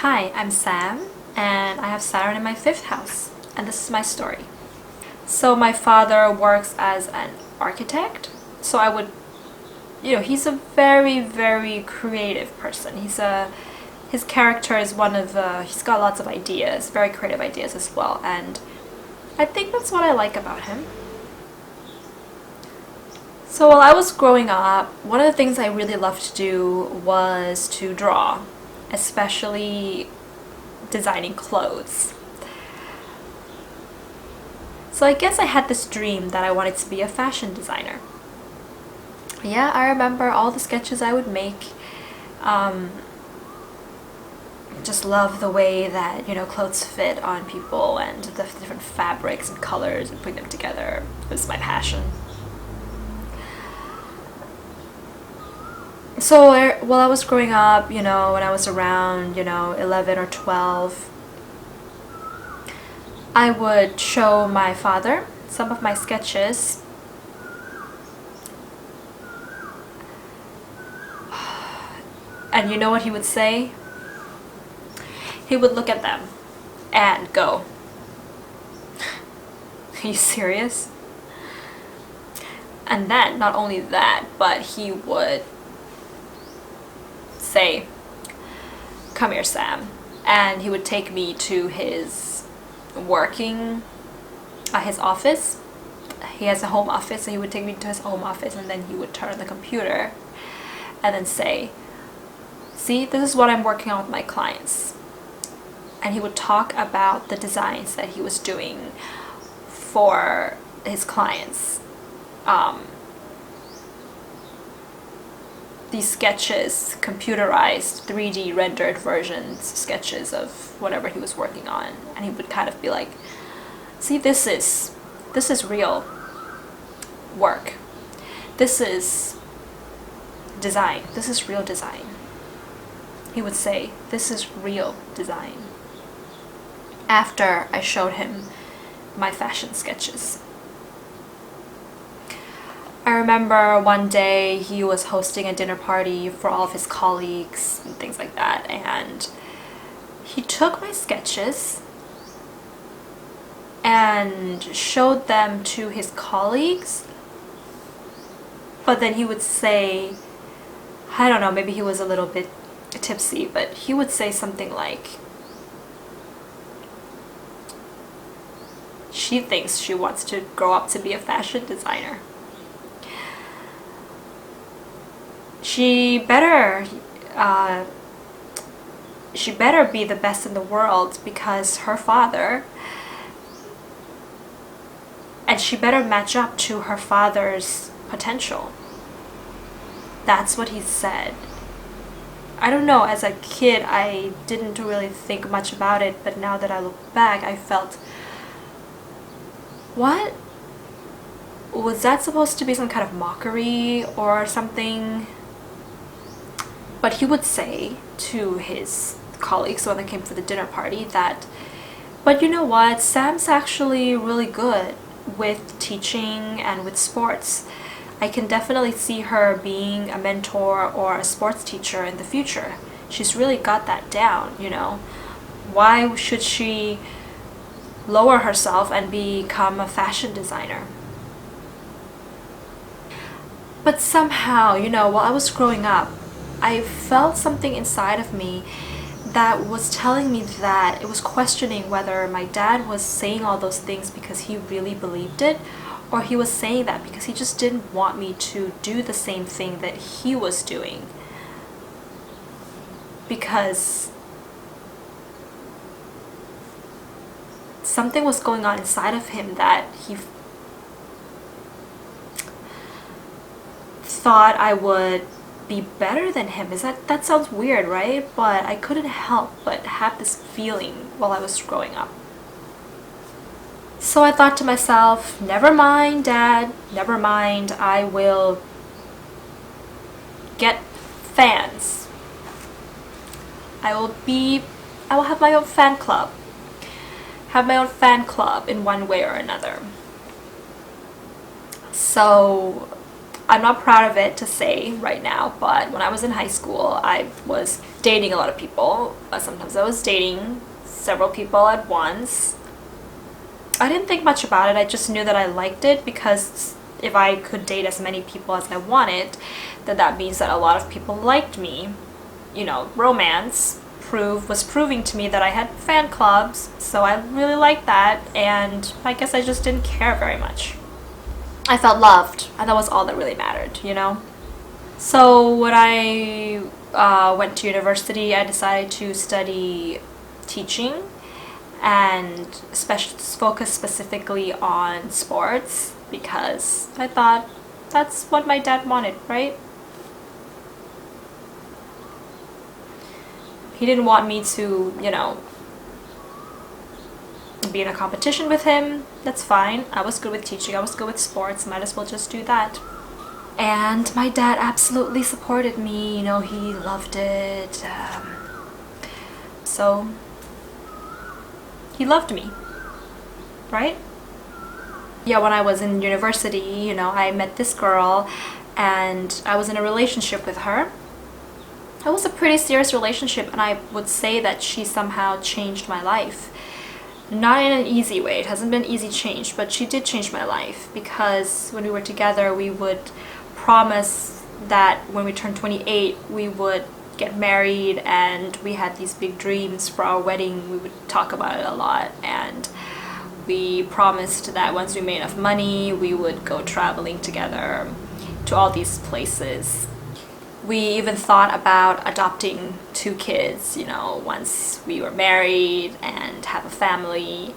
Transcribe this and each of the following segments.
Hi, I'm Sam, and I have Saturn in my 5th house, and this is my story. So my father works as an architect, so he's a very, very creative person. His character is he's got lots of ideas, very creative ideas as well, and I think that's what I like about him. So while I was growing up, one of the things I really loved to do was to draw, especially designing clothes. So I guess I had this dream that I wanted to be a fashion designer. Yeah, I remember all the sketches I would make. Just love the way that, clothes fit on people and the different fabrics and colors and putting them together. It was my passion. So while I was growing up, when I was around, 11 or 12, I would show my father some of my sketches. And you know what he would say? He would look at them and go, "Are you serious?" And then, not only that, but he would say, "Come here, Sam." And he would take me to his office. He has a home office, so he would take me to his home office, and then he would turn on the computer and then say, "See, this is what I'm working on with my clients." And he would talk about the designs that he was doing for his clients. These sketches, computerized, 3D rendered sketches of whatever he was working on. And he would kind of be like, "See, this is real work. This is design. This is real design." He would say, "This is real design," after I showed him my fashion sketches. I remember one day he was hosting a dinner party for all of his colleagues and things like that, and he took my sketches and showed them to his colleagues, but then he would say, I don't know, maybe he was a little bit tipsy, but he would say something like, "She thinks she wants to grow up to be a fashion designer. She better be the best in the world because her father, and she better match up to her father's potential." That's what he said. I don't know, as a kid I didn't really think much about it, but now that I look back, I felt, what? Was that supposed to be some kind of mockery or something? But he would say to his colleagues when they came for the dinner party that, "But you know what? Sam's actually really good with teaching and with sports. I can definitely see her being a mentor or a sports teacher in the future. She's really got that down, Why should she lower herself and become a fashion designer?" But somehow, while I was growing up, I felt something inside of me that was telling me that it was questioning whether my dad was saying all those things because he really believed it, or he was saying that because he just didn't want me to do the same thing that he was doing. Because something was going on inside of him that he thought I would be better than him. That sounds weird, right? But I couldn't help but have this feeling while I was growing up. So I thought to myself, never mind, Dad, never mind, I will get fans. I will have my own fan club. Have my own fan club in one way or another. So I'm not proud of it to say right now, but when I was in high school, I was dating a lot of people. Sometimes I was dating several people at once. I didn't think much about it. I just knew that I liked it, because if I could date as many people as I wanted, then that means that a lot of people liked me. You know, romance was proving to me that I had fan clubs, so I really liked that, and I guess I just didn't care very much. I felt loved, and that was all that really mattered, you know? So when I went to university, I decided to study teaching and focus specifically on sports, because I thought that's what my dad wanted, right? He didn't want me to, you know, be in a competition with him. That's fine. I was good with teaching. I was good with sports. Might as well just do that. And my dad absolutely supported me. You know, he loved it. So he loved me, right? Yeah, when I was in university, you know, I met this girl and I was in a relationship with her. It was a pretty serious relationship, and I would say that she somehow changed my life. Not in an easy way. It hasn't been easy change, but she did change my life, because when we were together, we would promise that when we turned 28, we would get married, and we had these big dreams for our wedding. We would talk about it a lot, and we promised that once we made enough money, we would go traveling together to all these places. We even thought about adopting 2 kids, you know, once we were married and have a family.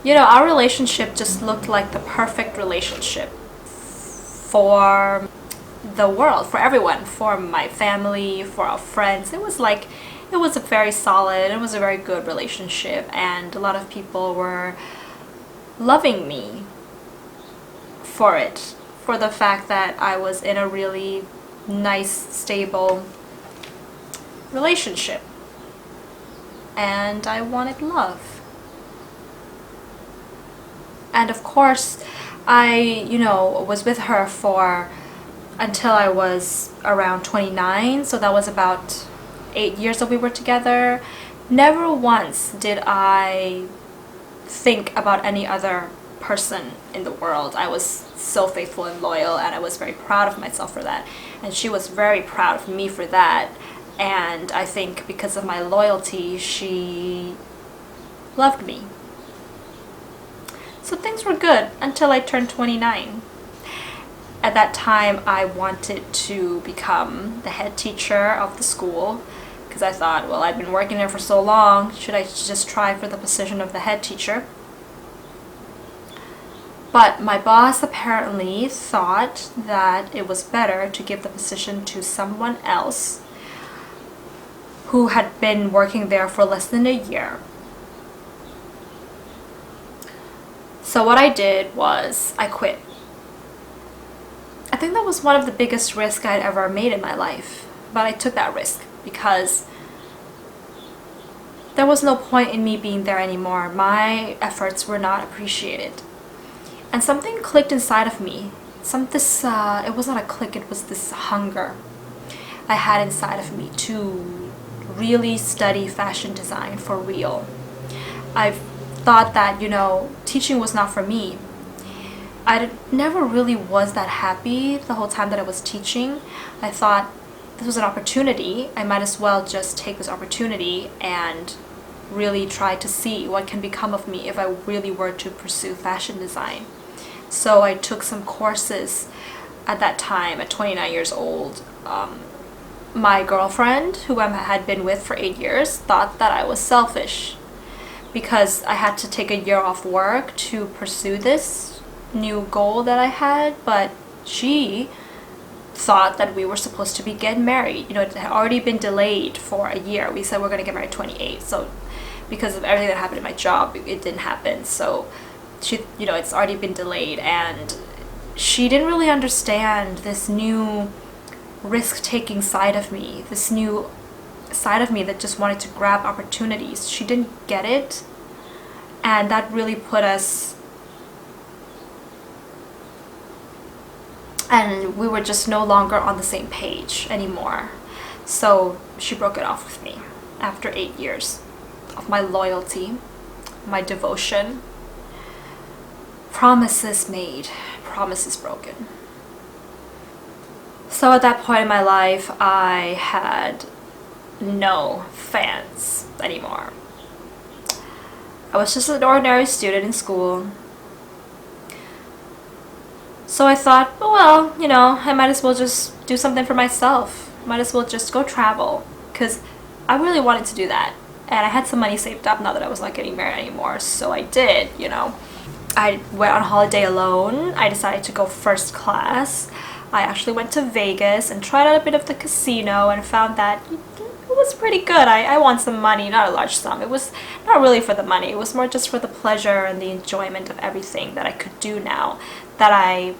You know, our relationship just looked like the perfect relationship for the world, for everyone, for my family, for our friends. It was a very solid, it was a very good relationship, and a lot of people were loving me for it, for the fact that I was in a really nice, stable relationship, and I wanted love. And of course, I, you know, was with her for until I was around 29, so that was about 8 years that we were together. Never once did I think about any other person in the world. I was so faithful and loyal, and I was very proud of myself for that, and she was very proud of me for that. And I think because of my loyalty, she loved me. So things were good until I turned 29. At that time, I wanted to become the head teacher of the school, because I thought, well, I've been working there for so long, should I just try for the position of the head teacher? But my boss apparently thought that it was better to give the position to someone else who had been working there for less than a year. So what I did was I quit. I think that was one of the biggest risks I'd ever made in my life, but I took that risk because there was no point in me being there anymore. My efforts were not appreciated. And something clicked inside of me. It was not a click, it was this hunger I had inside of me to really study fashion design for real. I've thought that, you know, teaching was not for me. I never really was that happy the whole time that I was teaching. I thought this was an opportunity. I might as well just take this opportunity and really try to see what can become of me if I really were to pursue fashion design. So I took some courses at that time at 29 years old. My girlfriend, who I had been with for 8 years, thought that I was selfish because I had to take a year off work to pursue this new goal that I had, but she thought that we were supposed to be getting married. You know, it had already been delayed for a year. We said we're going to get married at 28, so because of everything that happened in my job, it didn't happen. So she, you know, it's already been delayed, and she didn't really understand this new risk-taking side of me, this new side of me that just wanted to grab opportunities. She didn't get it, and that really put us and we were just no longer on the same page anymore. So she broke it off with me after 8 years of my loyalty, my devotion, promises made, promises broken. So at that point in my life, I had no fans anymore. I was just an ordinary student in school. So I thought, oh, well, you know, I might as well just do something for myself. Might as well just go travel, because I really wanted to do that. And I had some money saved up now that I was not getting married anymore, so I did, you know. I went on holiday alone. I decided to go first class. I actually went to Vegas and tried out a bit of the casino and found that it was pretty good. I won some money, not a large sum. It was not really for the money. It was more just for the pleasure and the enjoyment of everything that I could do now that I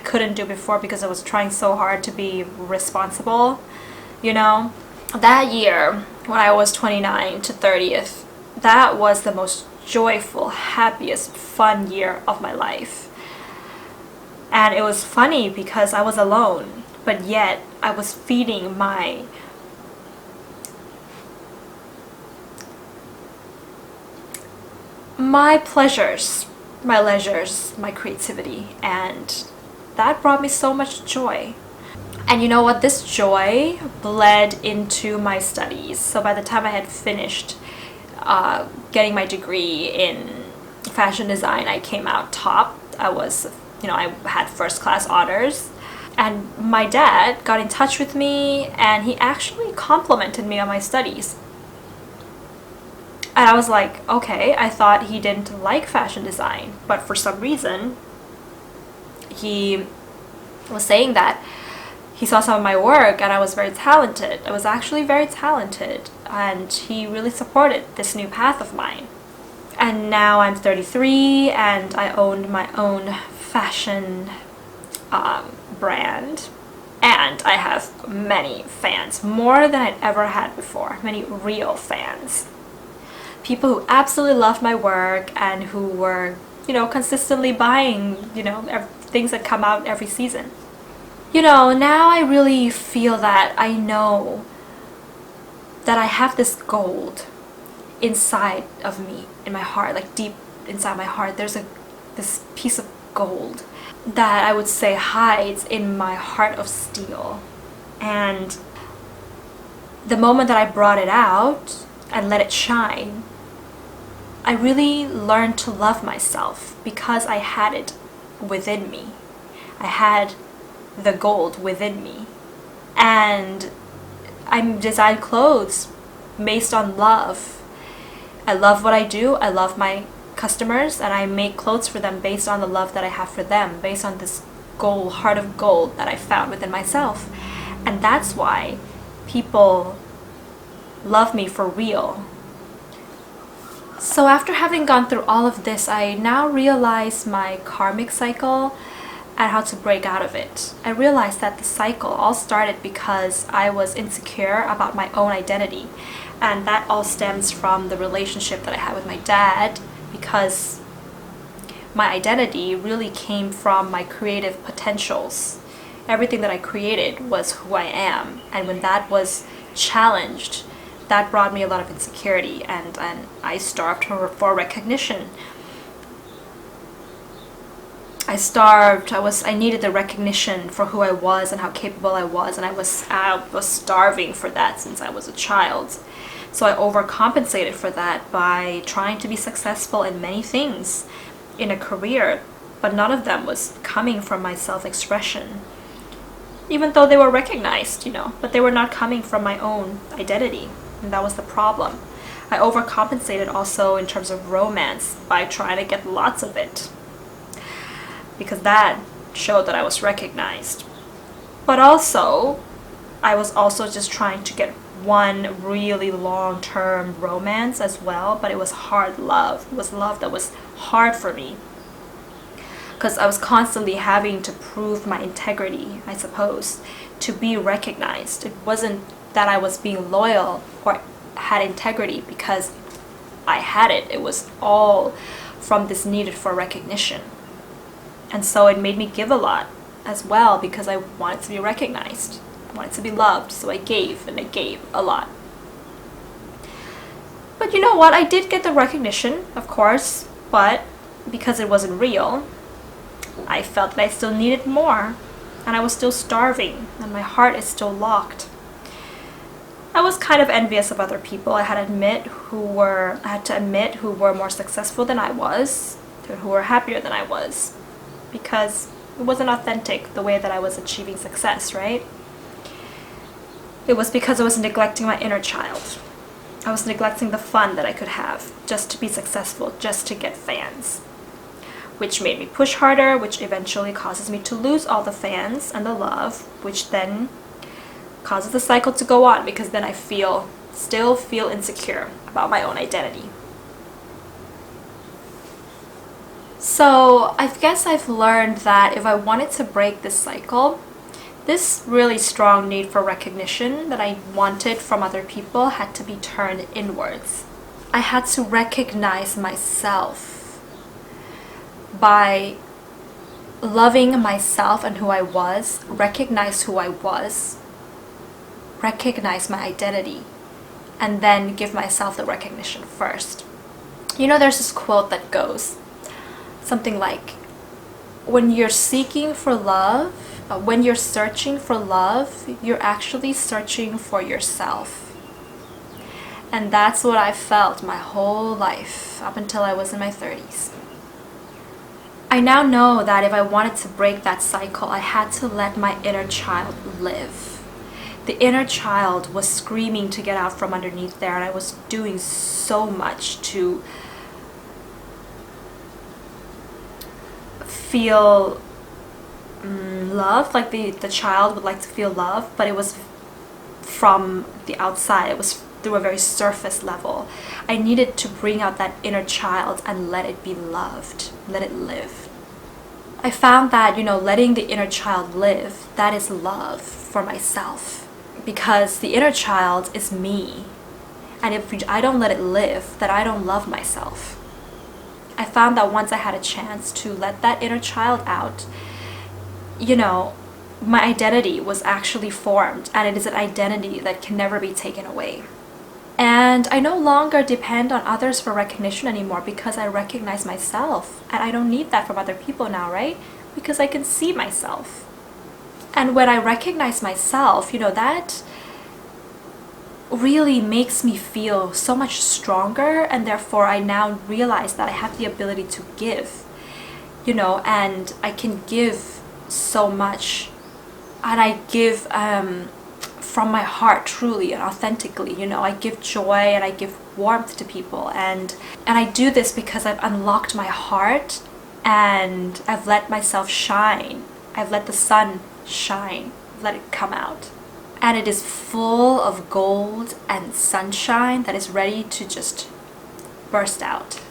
couldn't do before because I was trying so hard to be responsible, you know. That year, when I was 29 to 30th, that was the most joyful, happiest, fun year of my life. And it was funny because I was alone, but yet I was feeding my pleasures, my leisures, my creativity, and that brought me so much joy. And you know what? This joy bled into my studies. So by the time I had finished getting my degree in fashion design, I came out top. I was, you know, I had first class honors. And my dad got in touch with me and he actually complimented me on my studies. And I was like, okay, I thought he didn't like fashion design, but for some reason, he was saying that he saw some of my work and I was very talented. I was actually very talented, and he really supported this new path of mine. And now I'm 33 and I own my own fashion brand, and I have many fans, more than I'd ever had before, many real fans. People who absolutely loved my work and who were, you know, consistently buying, you know, things that come out every season. You know, now I really feel that I know that I have this gold inside of me, in my heart, like deep inside my heart. There's this piece of gold that I would say hides in my heart of steel. And the moment that I brought it out and let it shine, I really learned to love myself because I had it within me. I had the gold within me. And I design clothes based on love. I love what I do. I love my customers, and I make clothes for them based on the love that I have for them, based on this gold, heart of gold that I found within myself. And that's why people love me for real. So after having gone through all of this, I now realize my karmic cycle and how to break out of it. I realized that the cycle all started because I was insecure about my own identity. And that all stems from the relationship that I had with my dad, because my identity really came from my creative potentials. Everything that I created was who I am. And when that was challenged, that brought me a lot of insecurity, and I starved for recognition. I needed the recognition for who I was and how capable I was, and I was starving for that since I was a child. So I overcompensated for that by trying to be successful in many things in a career, but none of them was coming from my self-expression. Even though they were recognized, you know, but they were not coming from my own identity, and that was the problem. I overcompensated also in terms of romance by trying to get lots of it, because that showed that I was recognized. But also, I was also just trying to get one really long-term romance as well, but it was hard love. It was love that was hard for me, because I was constantly having to prove my integrity, I suppose, to be recognized. It wasn't that I was being loyal or had integrity because I had it. It was all from this need for recognition. And so it made me give a lot. as well because I wanted to be recognized. I wanted to be loved, so I gave, and I gave a lot. But you know what? I did get the recognition, of course, but because it wasn't real, I felt that I still needed more, and I was still starving, and my heart is still locked. I was kind of envious of other people. I had to admit who were more successful than I was, who were happier than I was, because it wasn't authentic the way that I was achieving success, right? It was because I was neglecting my inner child. I was neglecting the fun that I could have just to be successful, just to get fans, which made me push harder, which eventually causes me to lose all the fans and the love, which then causes the cycle to go on, because then I still feel insecure about my own identity. So I guess I've learned that if I wanted to break this cycle, this really strong need for recognition that I wanted from other people had to be turned inwards. I had to recognize myself by loving myself and who I was, recognize who I was, recognize my identity, and then give myself the recognition first. You know, there's this quote that goes something like, when you're seeking for love, when you're searching for love, you're actually searching for yourself. And that's what I felt my whole life up until I was in my 30s. I now know that if I wanted to break that cycle, I had to let my inner child live. The inner child was screaming to get out from underneath there, and I was doing so much to feel love, like the child would like to feel love, but it was from the outside. It was through a very surface level. I needed to bring out that inner child and let it be loved, let it live. I found that, letting the inner child live, that is love for myself, because the inner child is me, and if I don't let it live, then I don't love myself. I found that once I had a chance to let that inner child out, my identity was actually formed, and it is an identity that can never be taken away. And I no longer depend on others for recognition anymore, because I recognize myself, and I don't need that from other people now, right? Because I can see myself. And when I recognize myself, that really makes me feel so much stronger, and therefore I now realize that I have the ability to give, and I can give so much, and I give from my heart, truly and authentically. I give joy and I give warmth to people, and I do this because I've unlocked my heart and I've let myself shine. I've let the sun shine, let it come out, and it is full of gold and sunshine that is ready to just burst out.